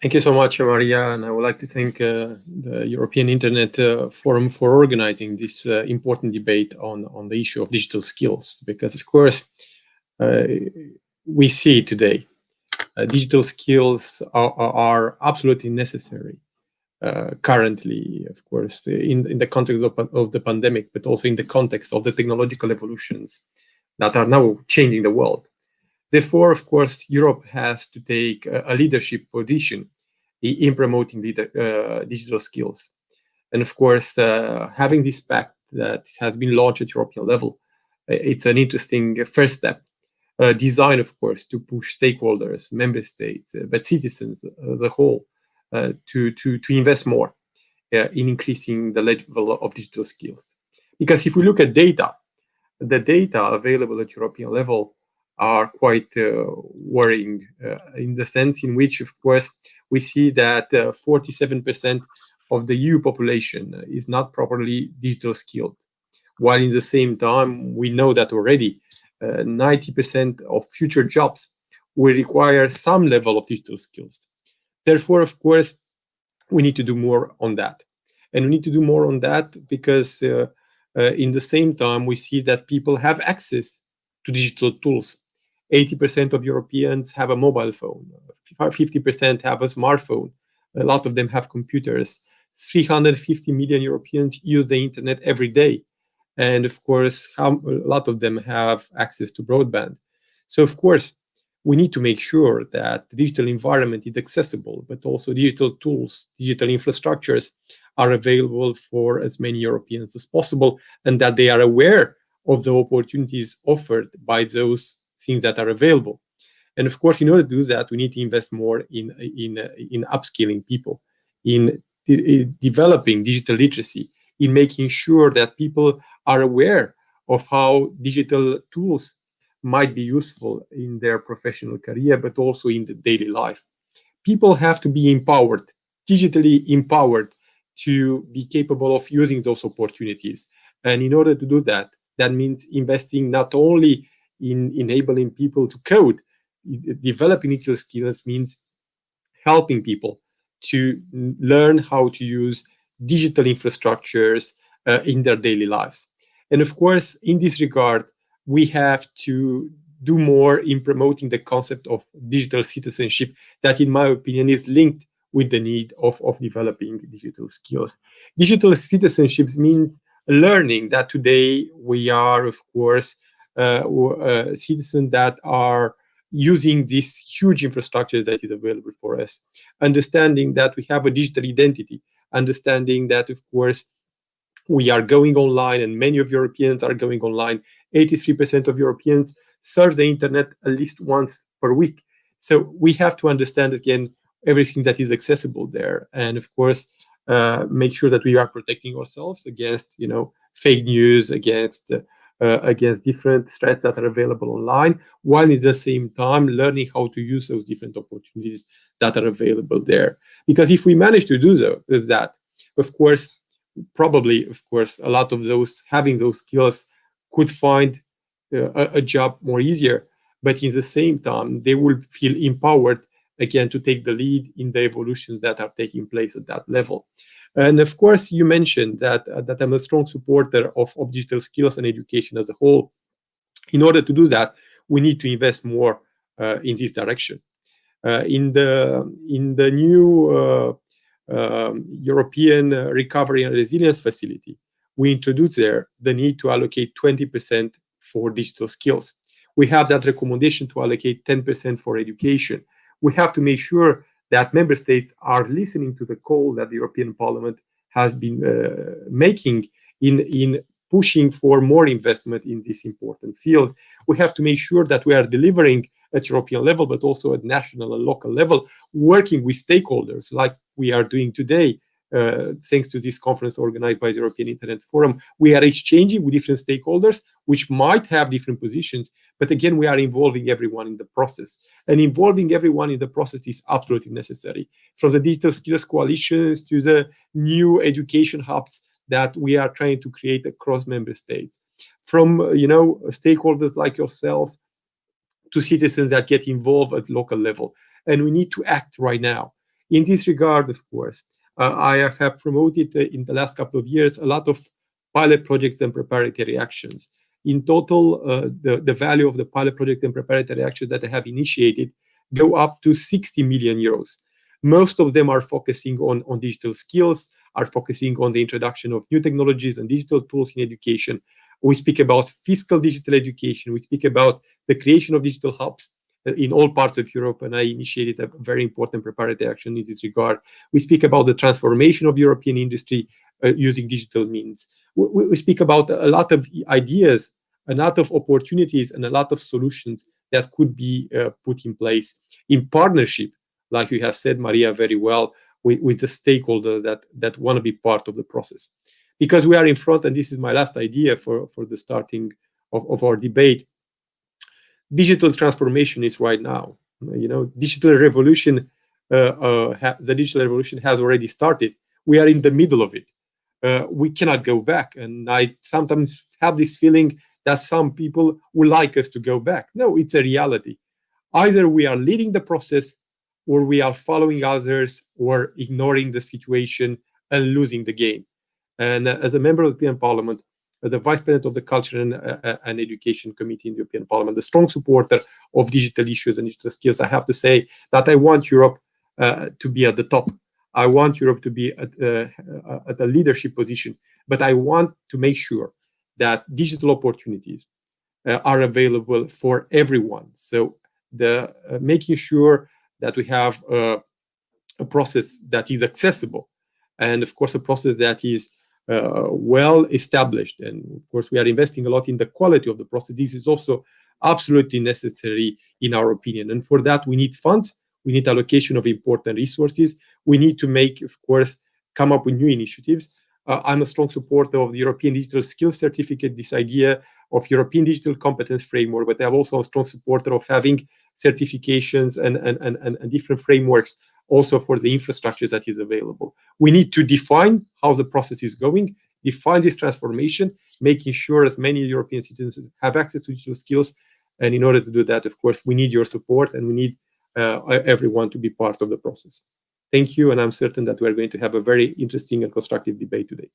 Thank you so much, Maria, and I would like to thank the European Internet Forum for organizing this important debate on the issue of digital skills, because of course uh, we see today digital skills are absolutely necessary currently, of course, in the context of the pandemic, but also in the context of the technological evolutions that are now changing the world. Therefore, of course, Europe has to take a leadership position in promoting digital skills. And of course, having this pact that has been launched at European level, it's an interesting first step. Designed, of course, to push stakeholders, member states, but citizens as a whole to invest more in increasing the level of digital skills. Because if we look at data, the data available at European level are quite worrying in the sense in which, of course, we see that 47% of the EU population is not properly digital skilled, while in the same time, we know that already 90% of future jobs will require some level of digital skills. Therefore, of course, we need to do more on that. And we need to do more on that because in the same time, we see that people have access to digital tools. 80% of Europeans have a mobile phone, 50% have a smartphone, a lot of them have computers. 350 million Europeans use the internet every day. And of course, a lot of them have access to broadband. So of course, we need to make sure that the digital environment is accessible, but also digital tools, digital infrastructures are available for as many Europeans as possible, and that they are aware of the opportunities offered by those things that are available. And of course, in order to do that, we need to invest more in upskilling people, in developing digital literacy, in making sure that people are aware of how digital tools might be useful in their professional career, but also in the daily life. People have to be empowered, digitally empowered, to be capable of using those opportunities. And in order to do that, that means investing not only in enabling people to code. Developing digital skills means helping people to learn how to use digital infrastructures in their daily lives. And of course, in this regard, we have to do more in promoting the concept of digital citizenship that, in my opinion, is linked with the need of developing digital skills. Digital citizenship means learning that today we are, of course, citizens that are using this huge infrastructure that is available for us, understanding that we have a digital identity, understanding that, of course, we are going online and many of Europeans are going online. 83% of Europeans surf the internet at least once per week. So we have to understand, again, everything that is accessible there. And of course, make sure that we are protecting ourselves against, fake news, against different threats that are available online, while at the same time learning how to use those different opportunities that are available there. Because if we manage to do that, of course, probably, of course, a lot of those having those skills could find a job more easier, but in the same time, they will feel empowered again to take the lead in the evolutions that are taking place at that level. And of course, you mentioned that I'm a strong supporter of digital skills and education as a whole. In order to do that, we need to invest more in this direction. In the new European Recovery and Resilience Facility, we introduced there the need to allocate 20% for digital skills. We have that recommendation to allocate 10% for education. We have to make sure that member states are listening to the call that the European Parliament has been making in pushing for more investment in this important field. We have to make sure that we are delivering at European level, but also at national and local level, working with stakeholders like we are doing today. Thanks to this conference organized by the European Internet Forum, we are exchanging with different stakeholders, which might have different positions, but again, we are involving everyone in the process. And involving everyone in the process is absolutely necessary. From the digital skills coalitions to the new education hubs that we are trying to create across member states. From, stakeholders like yourself to citizens that get involved at local level. And we need to act right now. In this regard, of course, I have promoted in the last couple of years a lot of pilot projects and preparatory actions. In total, the value of the pilot project and preparatory actions that I have initiated go up to 60 million euros. Most of them are focusing on digital skills, are focusing on the introduction of new technologies and digital tools in education. We speak about fiscal digital education. We speak about the creation of digital hubs in all parts of Europe, and I initiated a very important preparatory action in this regard. We speak about the transformation of European industry using digital means. We speak about a lot of ideas, a lot of opportunities, and a lot of solutions that could be put in place in partnership, like you have said, Maria, very well, with the stakeholders that want to be part of the process. Because we are in front, and this is my last idea for the starting of our debate, digital transformation is right now. Digital revolution, the digital revolution has already started. We are in the middle of it. We cannot go back. And I sometimes have this feeling that some people would like us to go back. No, it's a reality. Either we are leading the process, or we are following others, or ignoring the situation and losing the game. And as a member of the European Parliament, as a Vice President of the Culture and Education Committee in the European Parliament, a strong supporter of digital issues and digital skills, I have to say that I want Europe to be at the top. I want Europe to be at a leadership position, but I want to make sure that digital opportunities are available for everyone. So making sure that we have a process that is accessible, and of course a process that is well established. And of course we are investing a lot in the quality of the process. This is also absolutely necessary in our opinion. And for that we need funds, we need allocation of important resources. We need to make, of course, come up with new initiatives. I'm a strong supporter of the European Digital Skills Certificate, this idea of European Digital Competence Framework, but I'm also a strong supporter of having certifications and different frameworks also for the infrastructure that is available. We need to define how the process is going, define this transformation, making sure that many European citizens have access to digital skills. And in order to do that, of course, we need your support, and we need everyone to be part of the process. Thank you, and I'm certain that we're going to have a very interesting and constructive debate today.